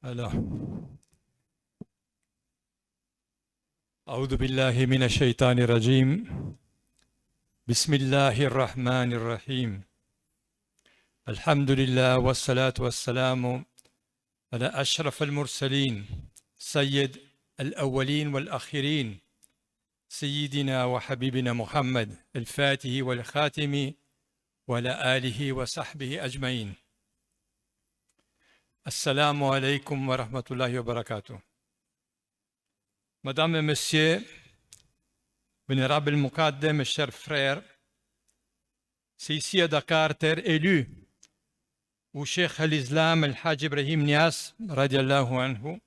Alors, أعوذ بالله من الشيطان الرجيم بسم الله الرحمن الرحيم الحمد لله والصلاة والسلام على أشرف المرسلين سيد الأولين والآخرين سيدنا وحبيبنا محمد الفاتح والخاتم وعلى آله وصحبه أجمعين. Assalamu alaikum wa rahmatullahi wa barakatuh. Madame et Messieurs, vénérable Muqaddam, mes chers frères, c'est ici à Dakar, terre élue, où Cheikh al-Islam al-Hajj Ibrahim Niass, radiallahu anhu,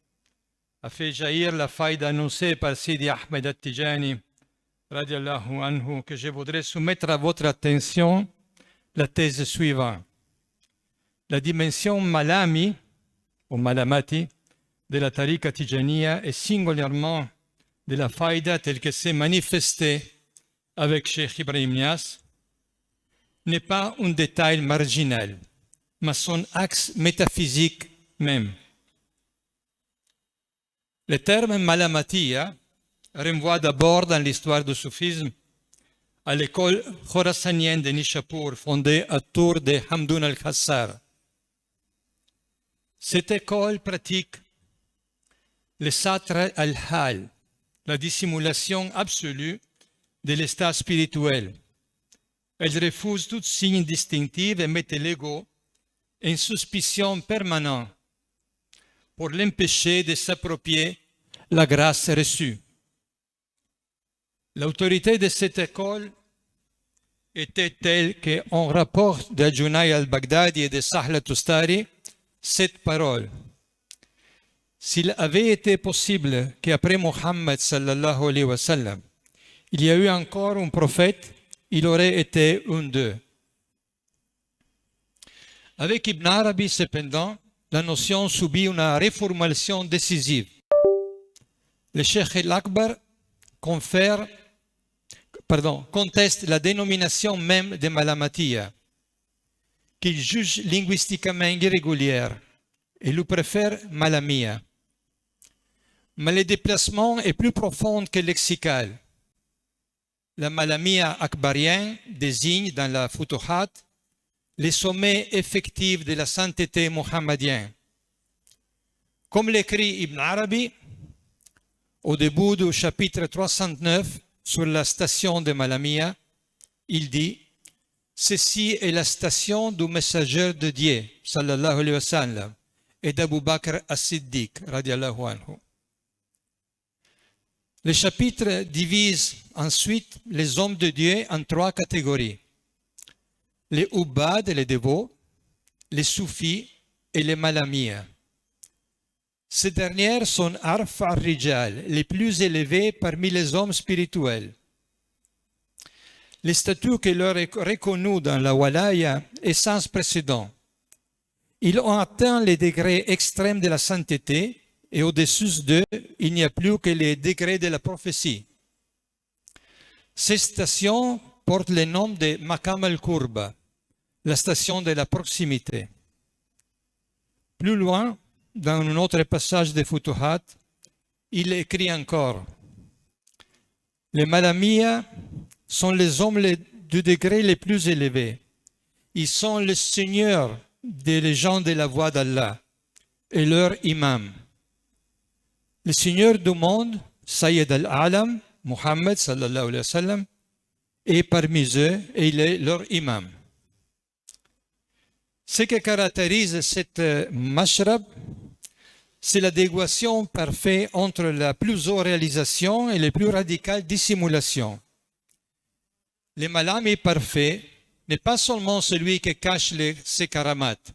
a fait jaillir la faille annoncée par Sidi Ahmed al-Tijani, radiallahu anhu, que je voudrais soumettre à votre attention la thèse suivante. La dimension malami, ou malamati, de la tariqa tijaniya et singulièrement de la faïda telle que s'est manifestée avec Cheikh Ibrahim Niass n'est pas un détail marginal, mais son axe métaphysique même. Le terme malamatiya renvoie d'abord dans l'histoire du soufisme à l'école khorasanienne de Nishapur fondée autour de Hamdoun al-Khassar. Cette école pratique le satr al-hal, la dissimulation absolue de l'état spirituel. Elle refuse tout signe distinctif et met l'ego en suspicion permanente pour l'empêcher de s'approprier la grâce reçue. L'autorité de cette école était telle qu'en rapport de Junay al-Baghdadi et de Sahl Tustari, cette parole: s'il avait été possible qu'après Mohammed sallallahu alayhi wa sallam, il y a eu encore un prophète, il aurait été un d'eux. Avec Ibn Arabi, cependant, la notion subit une réformulation décisive. Le Cheikh al-Akbar conteste la dénomination même de Malamatiya, qu'il juge linguistiquement irrégulière, et lui préfère Malamia. Mais le déplacement est plus profond que lexical. La Malamia akbarien désigne dans la Futuhat les sommets effectifs de la sainteté mohammedienne. Comme l'écrit Ibn Arabi au début du chapitre 309 sur la station de Malamia, il dit: ceci est la station du messager de Dieu, sallallahu alayhi wa sallam, et d'Abu Bakr as-Siddiq, radiallahu anhu. Le chapitre divise ensuite les hommes de Dieu en trois catégories: les Ubbad, les dévots, les Soufis et les Malamiyas. Ces dernières sont Arf al-Rijal, les plus élevés parmi les hommes spirituels. Le statut qui leur est reconnu dans la Walaya est sans précédent. Ils ont atteint les degrés extrêmes de la sainteté et au-dessus d'eux, il n'y a plus que les degrés de la prophétie. Ces stations portent le nom de Maqam al-Kurba, la station de la proximité. Plus loin, dans un autre passage de Futuhat, il écrit encore: les Malamiyas sont les hommes du degré les plus élevés. Ils sont les seigneurs des gens de la voie d'Allah et leur imam. Le seigneur du monde, Sayyid al-Alam, Muhammad sallallahu alayhi wa sallam, est parmi eux et il est leur imam. Ce qui caractérise cette mashrab, c'est l'adéquation parfaite entre la plus haute réalisation et les plus radicales dissimulations. Le malami parfait n'est pas seulement celui qui cache ses karamates,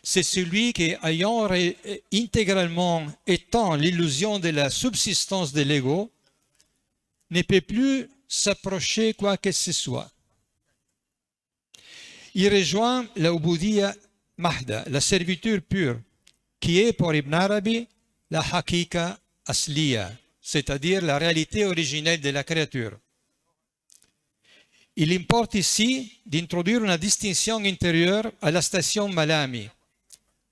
c'est celui qui, ayant intégralement éteint l'illusion de la subsistance de l'ego, ne peut plus s'approcher quoi que ce soit. Il rejoint la Ubudiyya Mahda, la servitude pure, qui est pour Ibn Arabi la Hakika Asliya, c'est-à-dire la réalité originelle de la créature. Il importe ici d'introduire une distinction intérieure à la station Malami,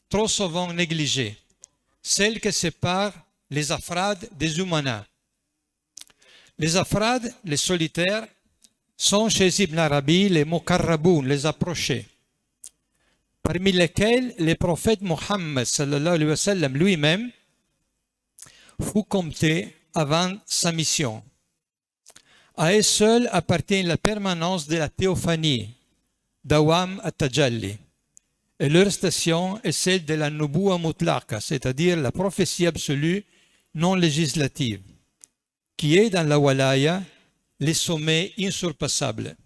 trop souvent négligée. celle qui sépare les afrades des umanas. Les afrades, les solitaires, sont chez Ibn Arabi les muqarraboun, les approchés, parmi lesquels le prophète Mohammed sallallahu alayhi wa sallam lui-même fut compté avant sa mission. À eux seuls appartient la permanence de la théophanie, Dawam at-Tajalli, et leur station est celle de la Nubuwa Mutlaka, c'est-à-dire la prophétie absolue non législative, qui est dans la Walaya les sommets insurpassables.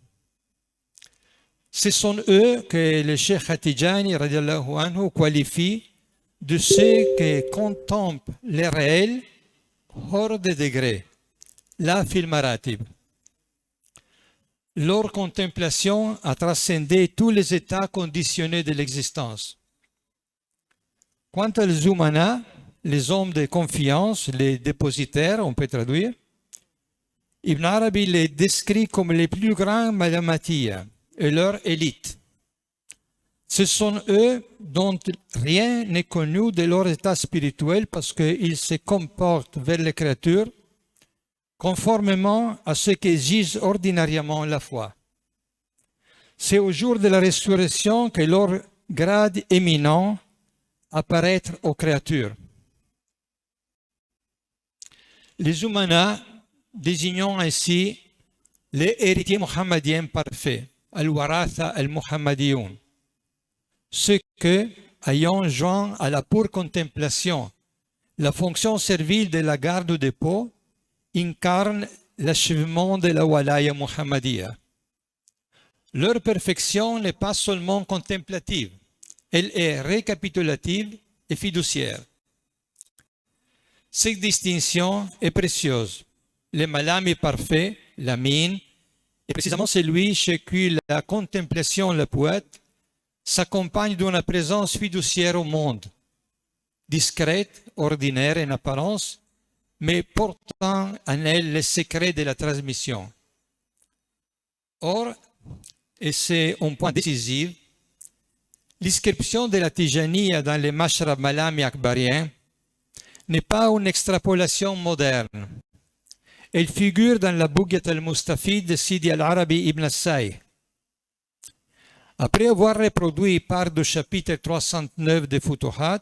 Ce sont eux que le Cheikh At-Tijani radiallahu anhu qualifie de ceux qui contemplent les réels hors des degrés, la fil maratib. Leur contemplation a transcendé tous les états conditionnés de l'existence. Quant aux Zumana, les hommes de confiance, les dépositaires, on peut traduire, Ibn Arabi les décrit comme les plus grands malamatiya et leur élite. Ce sont eux dont rien n'est connu de leur état spirituel parce qu'ils se comportent vers les créatures conformément à ce qu'exige ordinairement la foi. C'est au jour de la résurrection que leur grade éminent apparaît aux créatures. Les Umanas désignant ainsi les héritiers mohammediens parfaits, al-Waratha al-Muhammadiyoun, ceux que, ayant joint à la pure contemplation la fonction servile de la garde du dépôt, incarnent l'achèvement de la Walaya Muhammadiyya. Leur perfection n'est pas seulement contemplative, elle est récapitulative et fiduciaire. Cette distinction est précieuse. Le malami parfait, la mine, est précisément celui chez qui la contemplation, le poète, s'accompagne d'une présence fiduciaire au monde, discrète, ordinaire en apparence, mais portant en elle les secrets de la transmission. Or, et c'est un point décisif, l'inscription de la Tijaniya dans les Mashrab Malami akbariens n'est pas une extrapolation moderne. Elle figure dans la Bugyat al-Mustafid de Sidi al-Arabi ibn al-Say. Après avoir reproduit part du chapitre 309 de Futuhat,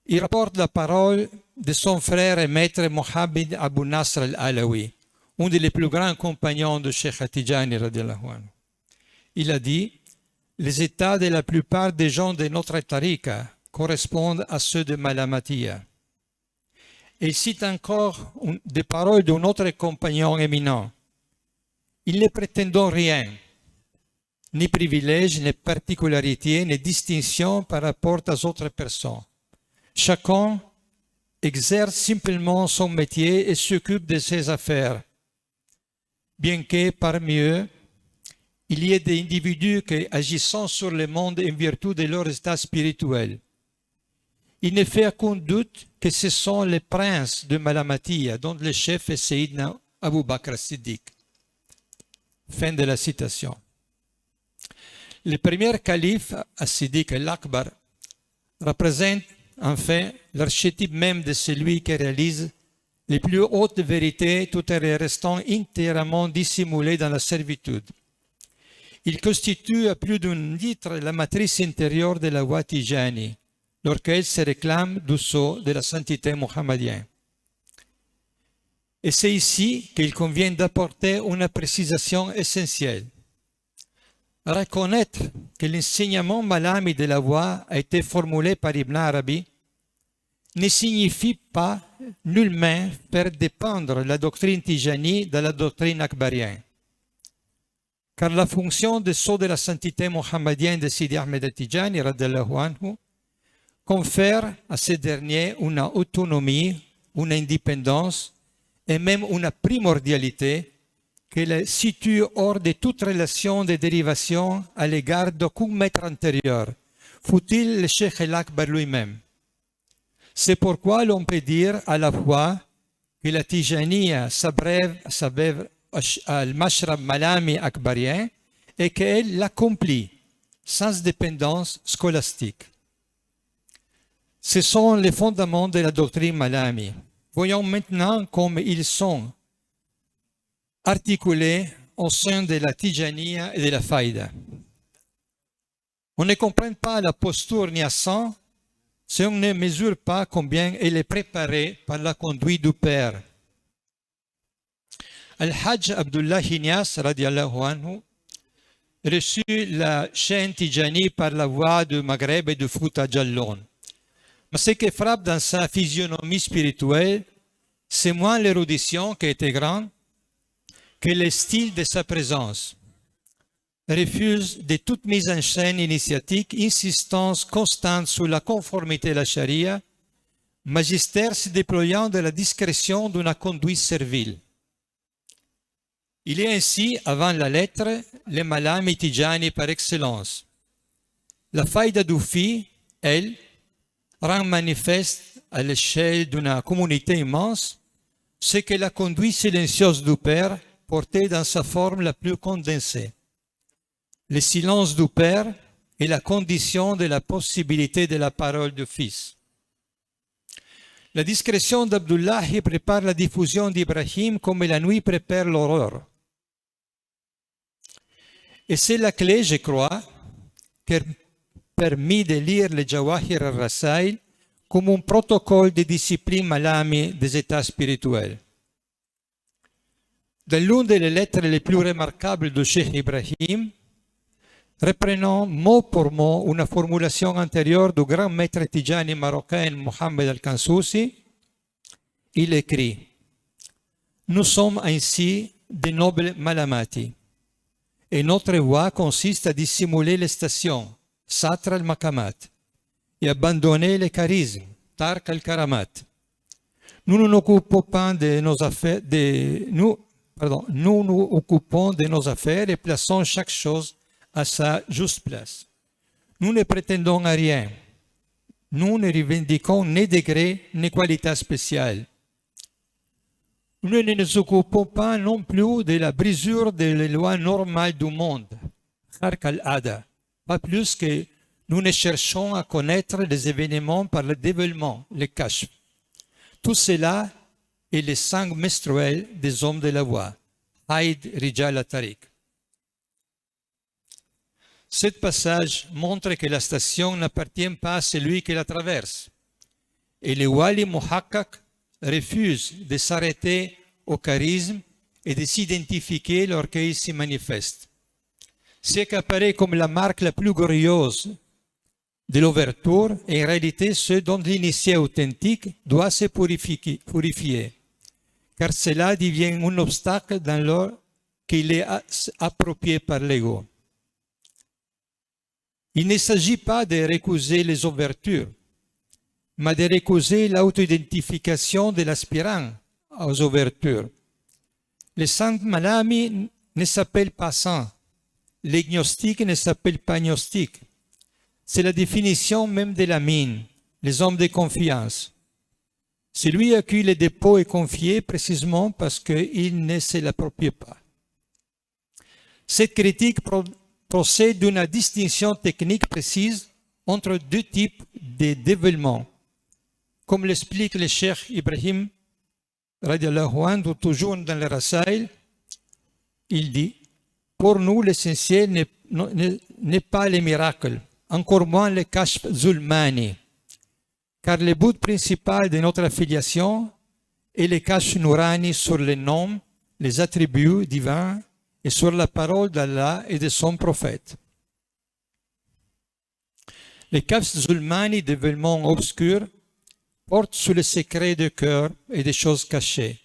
il rapporte la parole de son frère et maître Mohammed Abu Nasr al-Alawi, un des plus grands compagnons de Cheikh At-Tijani radiallahu anhu. Il a dit, les états de la plupart des gens de notre tariqa correspondent à ceux de Malamatiya. Et il cite encore des paroles d'un autre compagnon éminent. Ils ne prétendent rien, ni privilège, ni particularité, ni distinction par rapport aux autres personnes. Chacun exerce simplement son métier et s'occupe de ses affaires, bien que parmi eux, il y ait des individus qui agissant sur le monde en vertu de leur état spirituel. Il ne fait aucun doute que ce sont les princes de Malamatiya, dont le chef est Sayyidina Abu Bakr as-Siddiq. Fin de la citation. Le premier calife, as-Siddiq al-Akbar, représente enfin l'archétype même de celui qui réalise les plus hautes vérités tout en restant entièrement dissimulé dans la servitude. Il constitue à plus d'un titre la matrice intérieure de la voie Tijani, lorsqu'elle se réclame du sceau de la sainteté mohammedienne. Et c'est ici qu'il convient d'apporter une précisation essentielle. Reconnaître que l'enseignement malami de la voie a été formulé par Ibn Arabi ne signifie pas nullement faire dépendre la doctrine Tijani de la doctrine akbarienne. Car la fonction de sceau de la sainteté mohammedienne de Sidi Ahmed At-Tijani radiallahu anhu confère à ces derniers une autonomie, une indépendance et même une primordialité qui les situe hors de toute relation de dérivation à l'égard d'aucun maître antérieur, fût-il le Cheikh al-Akbar lui-même. C'est pourquoi l'on peut dire à la fois que la Tijaniya s'abrève al-Mashrab Malami akbarien et qu'elle l'accomplit sans dépendance scolastique. Ce sont les fondements de la doctrine Malami. Voyons maintenant comment ils sont articulés au sein de la Tijaniya et de la Faïda. On ne comprend pas la posture niassante si on ne mesure pas combien elle est préparée par la conduite du Père. Al-Hajj Abdullah Niass, radiallahu anhu, reçut la chaîne Tijani par la voie du Maghreb et du Fouta Jallon. Mais ce qui frappe dans sa physionomie spirituelle, c'est moins l'érudition qui était grande que le style de sa présence. Refuse de toute mise en scène initiatique, insistance constante sur la conformité à la charia, magistère se déployant de la discrétion d'une conduite servile. Il est ainsi, avant la lettre, le Malami Tijani par excellence. La Faïda Doufi, elle, rend manifeste à l'échelle d'une communauté immense ce que la conduite silencieuse du Père portait dans sa forme la plus condensée. Le silence du Père est la condition de la possibilité de la parole du Fils. La discrétion d'Abdullah prépare la diffusion d'Ibrahim comme la nuit prépare l'aurore. Et c'est la clé, je crois, qui a permis de lire le Jawahir al-Rasail comme un protocole de discipline Malami des états spirituels. Dans l'une des lettres les plus remarquables de Cheikh Ibrahim, reprenons mot pour mot une formulation antérieure du grand maître Tijani marocain Mohamed Al-Kansoussi, il écrit « Nous sommes ainsi des nobles malamati, et notre voie consiste à dissimuler les stations, Satra al-Makamat, et abandonner les charismes, Tark al-Karamat. Nous nous occupons de nos affaires, nous nous occupons de nos affaires et plaçons chaque chose à sa juste place. Nous ne prétendons à rien. Nous ne revendiquons ni degré ni qualité spéciale. Nous ne nous occupons pas non plus de la brisure des lois normales du monde, Khark al-Ada, pas plus que nous ne cherchons à connaître les événements par le dévoilement, le kashf. Tout cela est le sang menstruel des hommes de la voie, Haïd Rijal al-Tariq. Ce passage montre que la station n'appartient pas à celui qui la traverse. Et le Wali Muhakkak refuse de s'arrêter au charisme et de s'identifier lorsqu'il s'y manifeste. Ce qui apparaît comme la marque la plus glorieuse de l'ouverture est en réalité ce dont l'initié authentique doit se purifier, car cela devient un obstacle dans l'heure qu'il est approprié par l'ego. Il ne s'agit pas de récuser les ouvertures, mais de récuser l'auto-identification de l'aspirant aux ouvertures. Le saint Malami ne s'appelle pas saint, l'agnostique ne s'appelle pas agnostique. C'est la définition même de la mine, les hommes de confiance. Celui à qui le dépôt est confié précisément parce qu'il ne se l'approprie pas. Cette critique procède d'une distinction technique précise entre deux types de dévoilement. Comme l'explique le Cheikh Ibrahim, radiallahu anhu, toujours dans le Rasail, il dit « Pour nous, l'essentiel n'est pas les miracles, encore moins le kashf zulmani, car le but principal de notre affiliation est le kashf nourani sur les noms, les attributs divins et sur la parole d'Allah et de son prophète. Le kashf zulmani, dévoilement obscur, porte sur le secret du cœur et des choses cachées.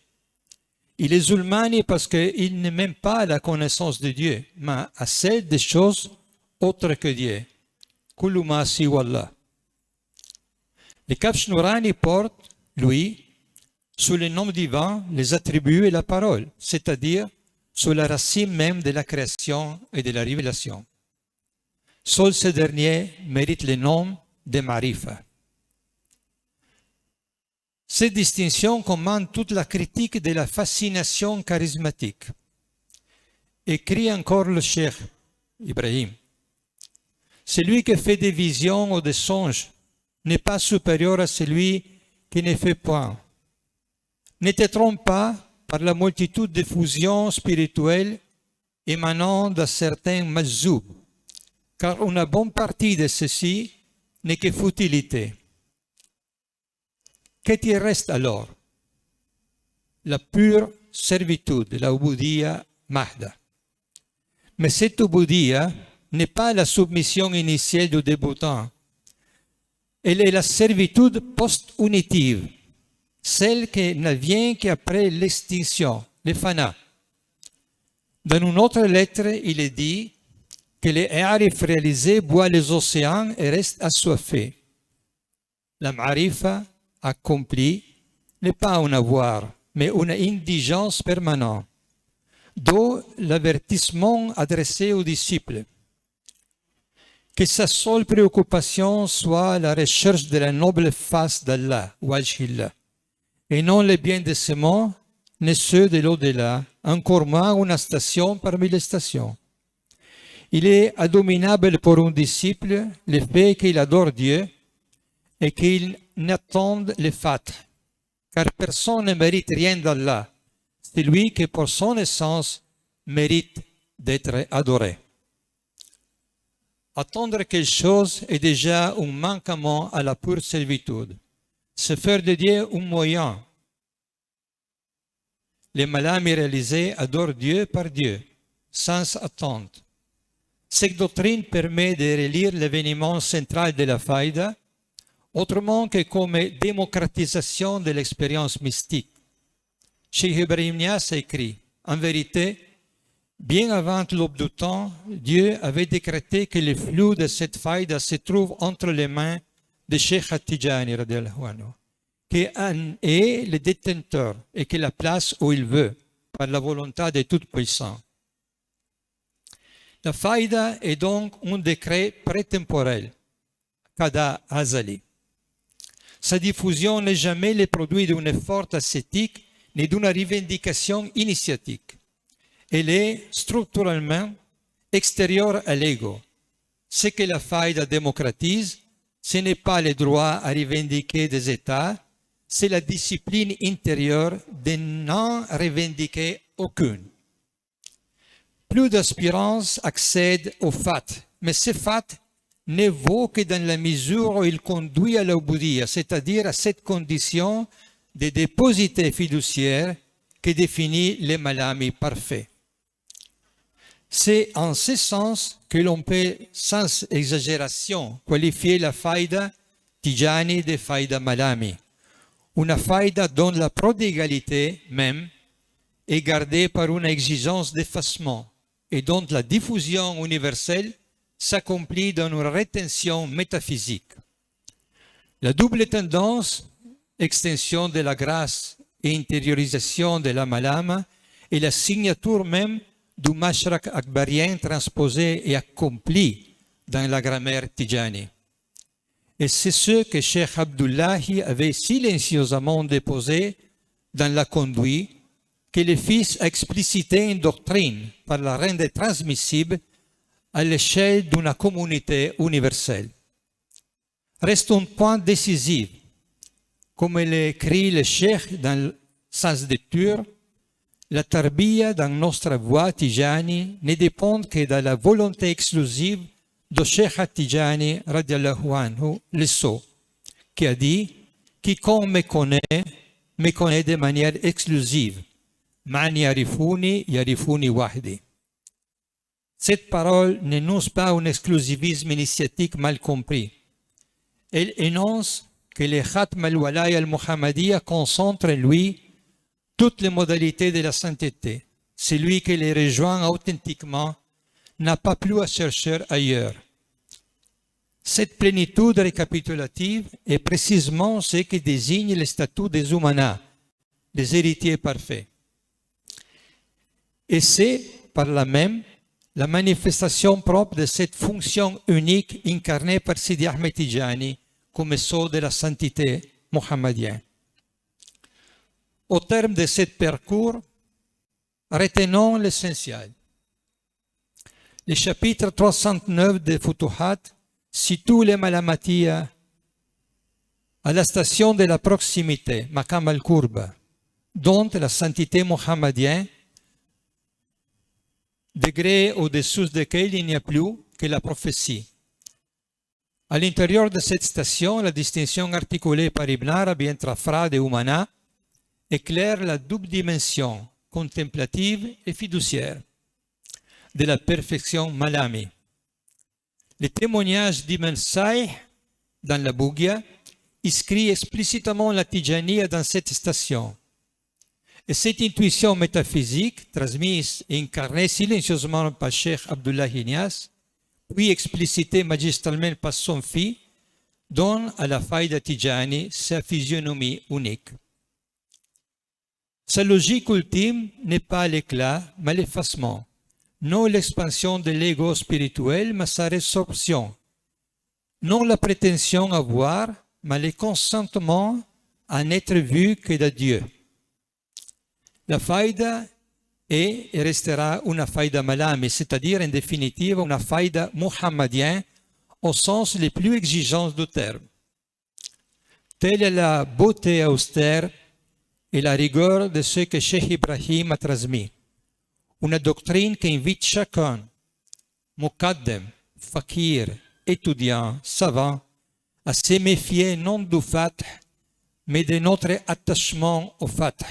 Il est zulmani parce qu'il ne même pas à la connaissance de Dieu, mais à celle des choses autres que Dieu. Kullu ma siwa Allah. Le kashf nourani porte, lui, sur le nom divin, les attributs et la parole, c'est-à-dire sur la racine même de la création et de la révélation. Seul ce dernier mérite le nom de Marifa. Cette distinction commande toute la critique de la fascination charismatique. Écrit encore le Cheikh Ibrahim. Celui qui fait des visions ou des songes n'est pas supérieur à celui qui ne fait point. Ne te trompe pas par la multitude de fusions spirituelles émanant de certains mazzoub, car une bonne partie de ceci n'est que futilité. Qu'est-il reste alors? La pure servitude, la ubudiyya mahda. Mais cette ubudiyya n'est pas la submission initiale du débutant. Elle est la servitude post-unitive, celle qui ne vient qu'après l'extinction, le fana. Dans une autre lettre, il est dit que les arifs réalisés boivent les océans et restent assoiffés. La marifa accomplie n'est pas un avoir, mais une indigence permanente. D'où l'avertissement adressé aux disciples. Que sa seule préoccupation soit la recherche de la noble face d'Allah, wajhillah, et non les biens de ce monde, ni ceux de l'au-delà, encore moins une station parmi les stations. Il est abominable pour un disciple le fait qu'il adore Dieu et qu'il n'attende le fat, car personne ne mérite rien d'Allah. C'est lui qui, pour son essence, mérite d'être adoré. Attendre quelque chose est déjà un manquement à la pure servitude. Se faire de Dieu un moyen. Les malami réalisés adorent Dieu par Dieu, sans attente. Cette doctrine permet de relire l'événement central de la faïda, autrement que comme démocratisation de l'expérience mystique. Cheikh Ibrahim Niasse écrit, en vérité, bien avant l'aube du temps, Dieu avait décrété que le flux de cette faïda se trouve entre les mains de Cheikh At-Tijani, qui en est le détenteur et qui la place où il veut, par la volonté de Tout-Puissant. La faïda est donc un décret prétemporel, Qada Azali. Sa diffusion n'est jamais le produit d'un effort ascétique ni d'une revendication initiatique. Elle est structurellement extérieure à l'ego. Ce que la faïda démocratise, ce n'est pas le droit à revendiquer des États, c'est la discipline intérieure de n'en revendiquer aucune. Plus d'aspirants accèdent au fat, mais ce fat ne vaut que dans la mesure où il conduit à l'ubudiyya, c'est-à-dire à cette condition de déposité fiduciaire qui définit le malami parfait. C'est en ce sens que l'on peut, sans exagération, qualifier la faïda Tijani de faïda malami. Une faïda dont la prodigalité même est gardée par une exigence d'effacement et dont la diffusion universelle s'accomplit dans une rétention métaphysique. La double tendance, extension de la grâce et intériorisation de la malama, est la signature même du mashrak akbarien transposé et accompli dans la grammaire Tijani. Et c'est ce que Cheikh Abdullahi avait silencieusement déposé dans la conduite que le Fils a explicité une doctrine par la rendre transmissible à l'échelle d'une communauté universelle. Reste un point décisif. Comme l'écrit le Cheikh dans Sens de Tur, la tarbiya dans notre voie Tijani ne dépend que de la volonté exclusive de Cheikh At-Tijani radiallahu anhu, le sceau, qui a dit « Quiconque me connaît de manière exclusive. Man yarifuni wahdi ». Cette parole n'énonce pas un exclusivisme initiatique mal compris. Elle énonce que le Khatm al-Walaya al-Muhammadiyya concentre en lui toutes les modalités de la sainteté. Celui qui les rejoint authentiquement n'a pas plus à chercher ailleurs. Cette plénitude récapitulative est précisément ce qui désigne le statut des Umana, des héritiers parfaits. Et c'est par là même la manifestation propre de cette fonction unique incarnée par Sidi Ahmed Tijani comme sceau de la sainteté mohammedienne. Au terme de ce parcours, retenons l'essentiel. Le chapitre 309 de Futuhat situe les malamatiya à la station de la proximité, Maqam al-Qurba, dont la sainteté mohammedienne, degré au-dessous desquels il n'y a plus que la prophétie. À l'intérieur de cette station, la distinction articulée par Ibn Arabi entre Afrad et Umana éclaire la double dimension contemplative et fiduciaire de la perfection Malami. Le témoignage d'Ibn Saïh dans la Bougia inscrit explicitement la Tijaniya dans cette station. Et cette intuition métaphysique, transmise et incarnée silencieusement par Cheikh Abdullah Inyas, puis explicitée magistralement par son fils, donne à la Faïda Tijani sa physionomie unique. Sa logique ultime n'est pas l'éclat, mais l'effacement. Non l'expansion de l'ego spirituel, mais sa résorption. Non la prétention à voir, mais le consentement à n'être vu que de Dieu. La faïda est et restera une faïda malami, c'est-à-dire en définitive une faïda muhammadienne au sens le plus exigeant du terme. Telle est la beauté austère et la rigueur de ce que Cheikh Ibrahim a transmis. Une doctrine qui invite chacun, muqaddam, fakir, étudiant, savant, à se méfier non du fath, mais de notre attachement au fath,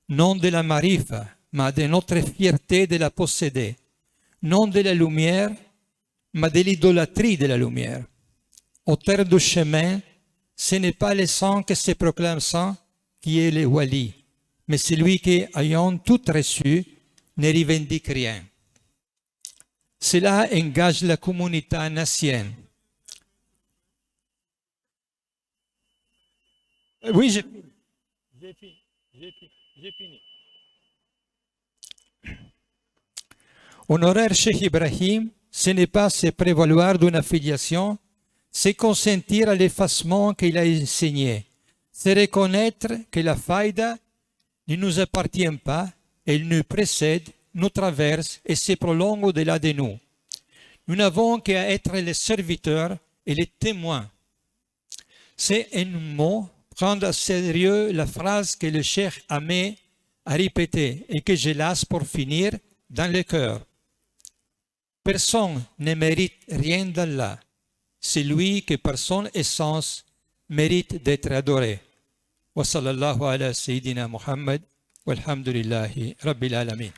non de la marifa, mais de notre fierté de la posséder, non de la lumière, mais de l'idolâtrie de la lumière. Au terme du chemin, ce n'est pas le sang qui se proclame saint qui est le wali, mais celui qui, ayant tout reçu, ne revendique rien. Cela engage la communauté nazienne. Oui, j'ai fini. Honorer Cheikh Ibrahim, ce n'est pas se prévaloir d'une affiliation, c'est consentir à l'effacement qu'il a enseigné. C'est reconnaître que la faïda ne nous appartient pas, elle nous précède, nous traverse et se prolonge au-delà de nous. Nous n'avons qu'à être les serviteurs et les témoins. C'est un mot, prendre au sérieux la phrase que le cheikh Ahmed a répétée et que je laisse pour finir dans le cœur. Personne ne mérite rien d'Allah. C'est lui que par son essence mérite d'être adoré. Wa sallallahu ala sayyidina Muhammad walhamdulillahi rabbil alamin.